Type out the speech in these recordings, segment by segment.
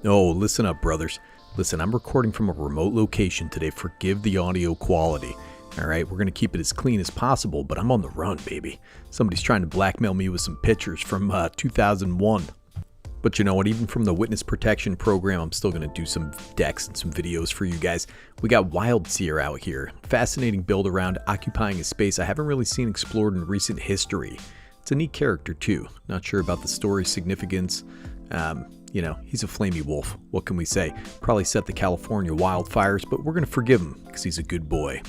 Oh, listen up, brothers. Listen, I'm recording from a remote location today. Forgive the audio quality. All right, we're going to keep it as clean as possible, but I'm on the run, baby. Somebody's trying to blackmail me with some pictures from 2001. But you know what? Even from the witness protection program, I'm still going to do some decks and some videos for you guys. We got Wildsear out here. Fascinating build around occupying a space I haven't really seen explored in recent history. It's a neat character, too. Not sure about the story's significance. You know, he's a flamey wolf. What can we say? Probably set the California wildfires, but we're going to forgive him because he's a good boy.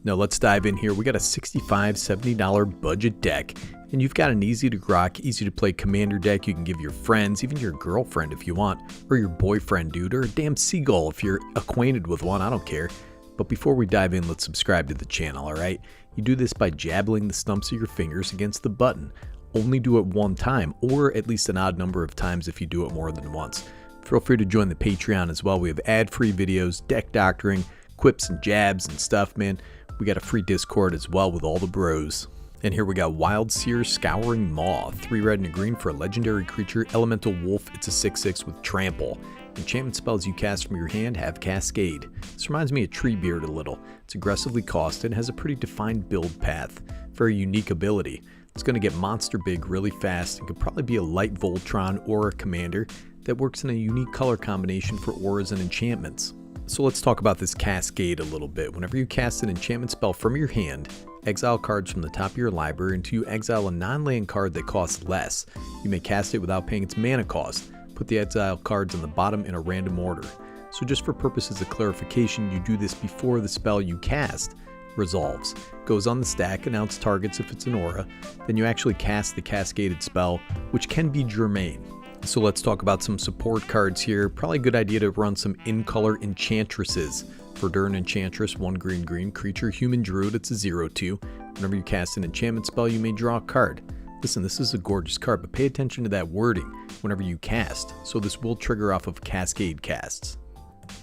Now let's dive in here. We got a $65, $70 budget deck, and you've got an easy to grok, easy to play commander deck. You can give your friends, even your girlfriend if you want, or your boyfriend, dude, or a damn seagull if you're acquainted with one. I don't care. But before we dive in, let's subscribe to the channel, all right? You do this by jabbling the stumps of your fingers against the button. Only do it one time, or at least an odd number of times if you do it more than once. Feel free to join the Patreon as well. We have ad-free videos, deck doctoring, quips and jabs and stuff, man. We got a free Discord as well with all the bros. And here we got Wildsear Scouring Maw, 3 red and a green for a legendary creature, elemental wolf. It's a 6/6 with trample. Enchantment spells you cast from your hand have Cascade. This reminds me of Treebeard a little. It's aggressively costed and has a pretty defined build path. Very unique ability. It's going to get monster big really fast and could probably be a light Voltron or a commander that works in a unique color combination for auras and enchantments. So let's talk about this Cascade a little bit. Whenever you cast an enchantment spell from your hand, exile cards from the top of your library until you exile a non-land card that costs less. You may cast it without paying its mana cost. Put the exile cards on the bottom in a random order. So just for purposes of clarification, you do this before the spell you cast resolves. Goes on the stack, announce targets if it's an aura, then you actually cast the cascaded spell, which can be germane. So let's talk about some support cards here. Probably a good idea to run some in-color enchantresses. Verdurn Enchantress, 1 green creature, human druid, it's a 0/2. Whenever you cast an enchantment spell, you may draw a card. Listen, this is a gorgeous card, but pay attention to that wording whenever you cast. So this will trigger off of Cascade casts.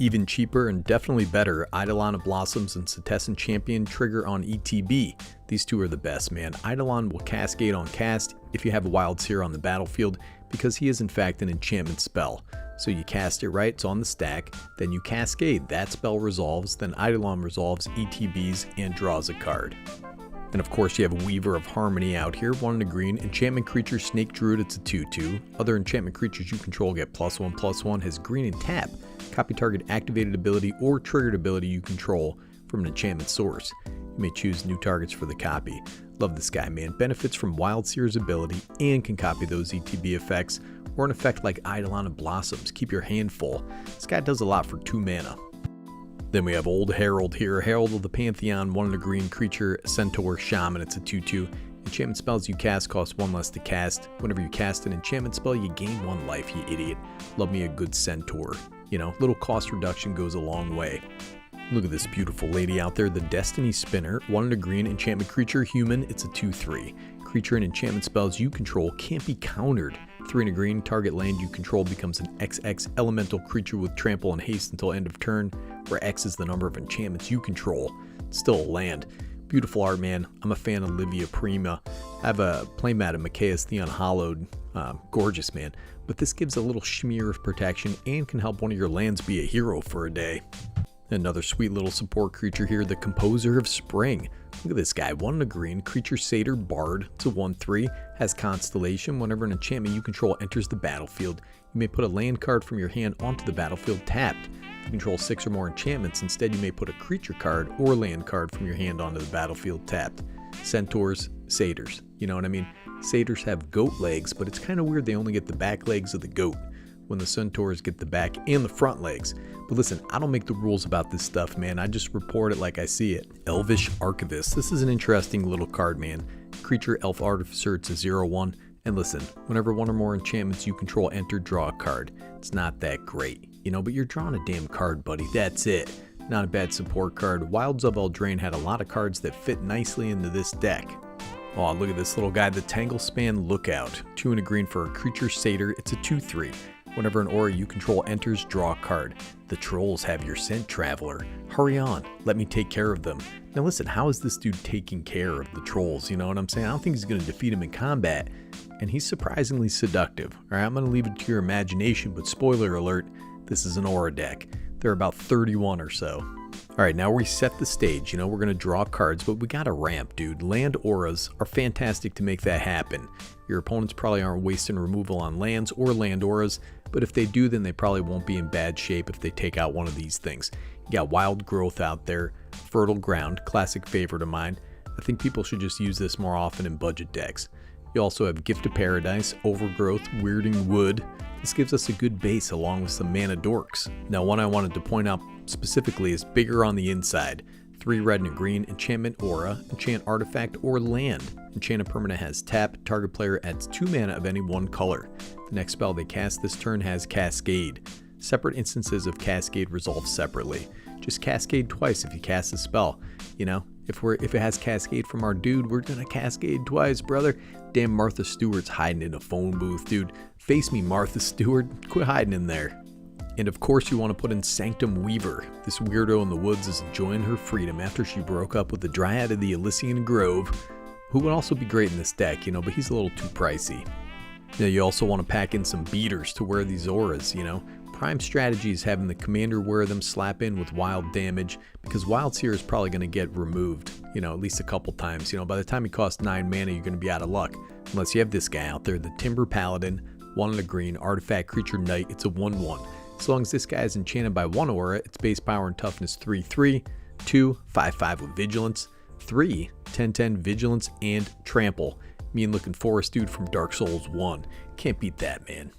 Even cheaper and definitely better, Eidolon of Blossoms and Setessan Champion trigger on ETB. These two are the best, man. Eidolon will cascade on cast if you have a Wildsear on the battlefield because he is in fact an enchantment spell. So you cast it right, it's on the stack, then you cascade, that spell resolves, then Eidolon resolves, ETBs, and draws a card. And of course you have Weaver of Harmony out here, 1 and a green, enchantment creature, Snake Druid, it's a 2/2. Other enchantment creatures you control get +1/+1, has green and tap. Copy target activated ability or triggered ability you control from an enchantment source. You may choose new targets for the copy. Love this guy, man. Benefits from Wildsear's ability and can copy those ETB effects or an effect like Eidolon of Blossoms. Keep your hand full. This guy does a lot for 2 mana. Then we have Old Herald here. Herald of the Pantheon, 1 and a green creature, Centaur Shaman, it's a 2/2. Enchantment spells you cast cost 1 less to cast. Whenever you cast an enchantment spell, you gain 1 life, you idiot. Love me a good Centaur. You know, little cost reduction goes a long way. Look at this beautiful lady out there, the Destiny Spinner, 1 and a green, enchantment creature, human, it's a 2/3. Creature and enchantment spells you control can't be countered. 3 and a green, target land you control becomes an XX elemental creature with trample and haste until end of turn, where X is the number of enchantments you control. It's still a land. Beautiful art, man. I'm a fan of Livia Prima. I have a playmat of Mikaeus the Unhallowed. Gorgeous, man. But this gives a little smear of protection and can help one of your lands be a hero for a day. Another sweet little support creature here, the Composer of Spring. Look at this guy, 1 and a green, creature satyr bard, it's a 1/3, has constellation. Whenever an enchantment you control enters the battlefield, you may put a land card from your hand onto the battlefield tapped. If you control 6 or more enchantments, instead you may put a creature card or land card from your hand onto the battlefield tapped. Centaurs, satyrs, you know what I mean? Satyrs have goat legs, but it's kind of weird they only get the back legs of the goat, when the centaurs get the back and the front legs. But listen, I don't make the rules about this stuff, man. I just report it like I see it. Elvish Archivist. This is an interesting little card, man. Creature, Elf Artificer, it's a 0/1. And listen, whenever 1 or more enchantments you control enter, draw a card. It's not that great, you know, but you're drawing a damn card, buddy. That's it. Not a bad support card. Wilds of Eldraine had a lot of cards that fit nicely into this deck. Oh, look at this little guy, the Tanglespan Lookout. 2 and a green for a creature satyr, it's a 2/3. Whenever an aura you control enters, draw a card. The trolls have your scent, traveler. Hurry on, let me take care of them. Now listen, how is this dude taking care of the trolls? You know what I'm saying? I don't think he's going to defeat him in combat. And he's surprisingly seductive. Alright, I'm going to leave it to your imagination, but spoiler alert, This is an aura deck. There are about 31 or so. Alright, now we set the stage. We're going to draw cards, but we got a ramp, dude. Land auras are fantastic to make that happen. Your opponents probably aren't wasting removal on lands or land auras, but if they do, then they probably won't be in bad shape if they take out one of these things. You got Wild Growth out there, Fertile Ground, classic favorite of mine. I think people should just use this more often in budget decks. You also have Gift of Paradise, Overgrowth, Weirding Wood. This gives us a good base along with some mana dorks. Now, one I wanted to point out specifically is bigger on the inside. 3 red and a green, enchantment aura, enchant artifact or land. Enchant a permanent has tap, target player adds 2 mana of any one color. The next spell they cast this turn has Cascade. Separate instances of Cascade resolve separately. Just Cascade twice if you cast a spell. If it has Cascade from our dude, we're gonna Cascade twice, brother. Damn, Martha Stewart's hiding in a phone booth, dude. Face me, Martha Stewart. Quit hiding in there. And of course you want to put in Sanctum Weaver. This weirdo in the woods is enjoying her freedom after she broke up with the Dryad of the Elysian Grove, who would also be great in this deck, but he's a little too pricey. Now you also want to pack in some beaters to wear these auras, Prime strategy is having the commander wear them, slap in with wild damage, because Wildsear is probably going to get removed, at least a couple times. By the time he costs 9 mana, you're going to be out of luck. Unless you have this guy out there, the Timber Paladin, 1 and a green, artifact creature knight, it's a 1/1. As long as this guy is enchanted by 1 aura, its base power and toughness 3/3, 2, 5/5 with vigilance, 3, 10/10 vigilance and trample. Mean looking forest dude from Dark Souls 1. Can't beat that, man.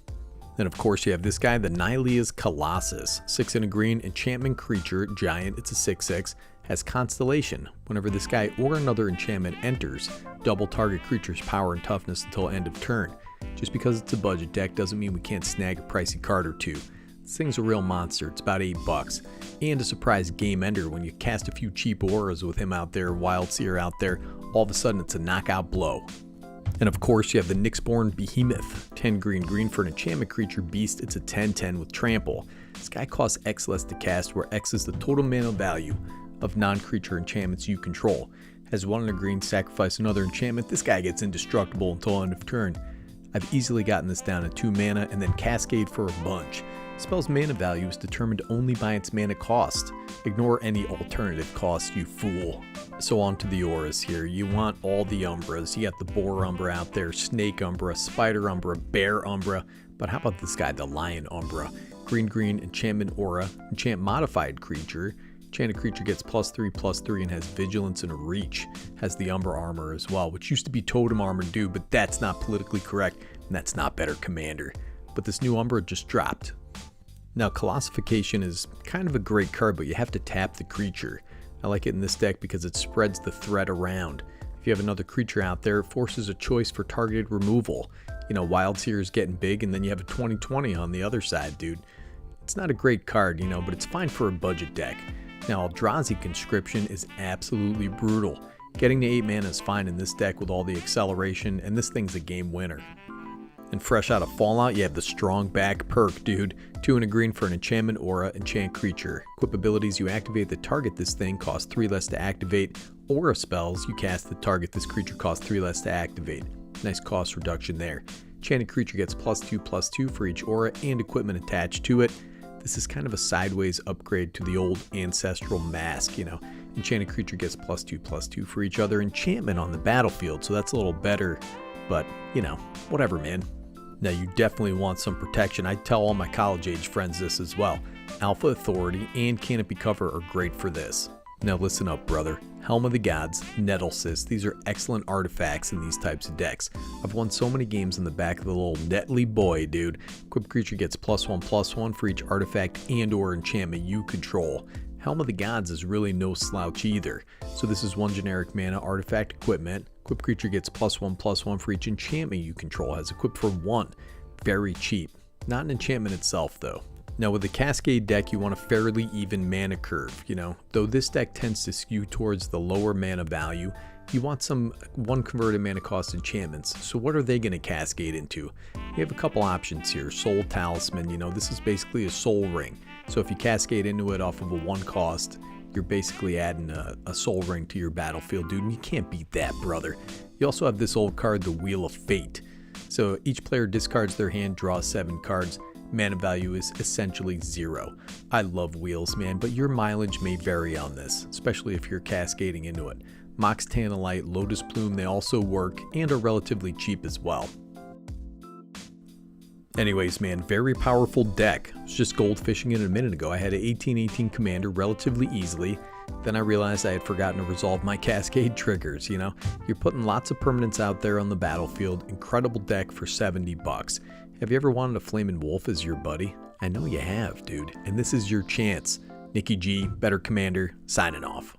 Then of course you have this guy, the Nylea's Colossus. 6 and a green, enchantment creature, giant, it's a 6/6, has Constellation. Whenever this guy or another enchantment enters, double target creature's power and toughness until end of turn. Just because it's a budget deck doesn't mean we can't snag a pricey card or two. This thing's a real monster, it's about $8. And a surprise game ender when you cast a few cheap auras with him out there, Wildsear out there, all of a sudden it's a knockout blow. And of course you have the Nyxborn Behemoth, 10 green for an enchantment creature beast, it's a 10/10 with trample. This guy costs X less to cast, where X is the total mana value of non-creature enchantments you control. Has 1 and a green, sacrifice another enchantment, this guy gets indestructible until end of turn. I've easily gotten this down to 2 mana and then Cascade for a bunch. Spell's mana value is determined only by its mana cost. Ignore any alternative cost, you fool. So on to the auras here. You want all the Umbras. You got the Boar Umbra out there, Snake Umbra, Spider Umbra, Bear Umbra. But how about this guy, the Lion Umbra? Green, enchantment aura, enchant modified creature. Enchanted creature gets +3/+3 and has vigilance and reach. Has the Umbra armor as well, which used to be totem armor dude, but that's not politically correct, and that's not better commander. But this new Umbra just dropped. Now, Colossification is kind of a great card, but you have to tap the creature. I like it in this deck because it spreads the threat around. If you have another creature out there, it forces a choice for targeted removal. Wildsear is getting big, and then you have a 20/20 on the other side, dude. It's not a great card, but it's fine for a budget deck. Now, Eldrazi Conscription is absolutely brutal. Getting to 8 mana is fine in this deck with all the acceleration, and this thing's a game winner. And fresh out of Fallout, you have the Strong Back perk, dude. 2 and a green for an enchantment aura, enchant creature. Equip abilities you activate that target this thing cost 3 less to activate. Aura spells you cast that target this creature cost 3 less to activate. Nice cost reduction there. Enchanted creature gets +2/+2 for each aura and equipment attached to it. This is kind of a sideways upgrade to the old Ancestral Mask, Enchanted creature gets +2/+2 for each other enchantment on the battlefield, so that's a little better, but, whatever, man. Now, you definitely want some protection. I tell all my college-age friends this as well. Alpha Authority and Canopy Cover are great for this. Now listen up, brother. Helm of the Gods, Nettlecyst, these are excellent artifacts in these types of decks. I've won so many games in the back of the little Netley boy, dude. Equipped creature gets +1/+1 for each artifact and or enchantment you control. Helm of the Gods is really no slouch either. So this is 1 generic mana artifact equipment. Equipped creature gets +1/+1 for each enchantment you control. Has equipped for 1. Very cheap. Not an enchantment itself though. Now with the Cascade deck, you want a fairly even mana curve, Though this deck tends to skew towards the lower mana value, you want some 1 converted mana cost enchantments. So what are they going to cascade into? You have a couple options here. Soul Talisman, this is basically a soul ring. So if you cascade into it off of a 1 cost, you're basically adding a soul ring to your battlefield, dude, and you can't beat that, brother. You also have this old card, the Wheel of Fate. So each player discards their hand, draws 7 cards. Mana value is essentially 0. I love wheels, man, but your mileage may vary on this, especially if you're cascading into it. Mox Tantalite, Lotus Plume, they also work and are relatively cheap as well. Anyways, man, very powerful deck. I was just goldfishing it a minute ago. I had an 1818 commander relatively easily. Then I realized I had forgotten to resolve my Cascade triggers, you know? You're putting lots of permanents out there on the battlefield. Incredible deck for 70 bucks. Have you ever wanted a Flamin' Wolf as your buddy? I know you have, dude. And this is your chance. Nikki G, Better Commander, signing off.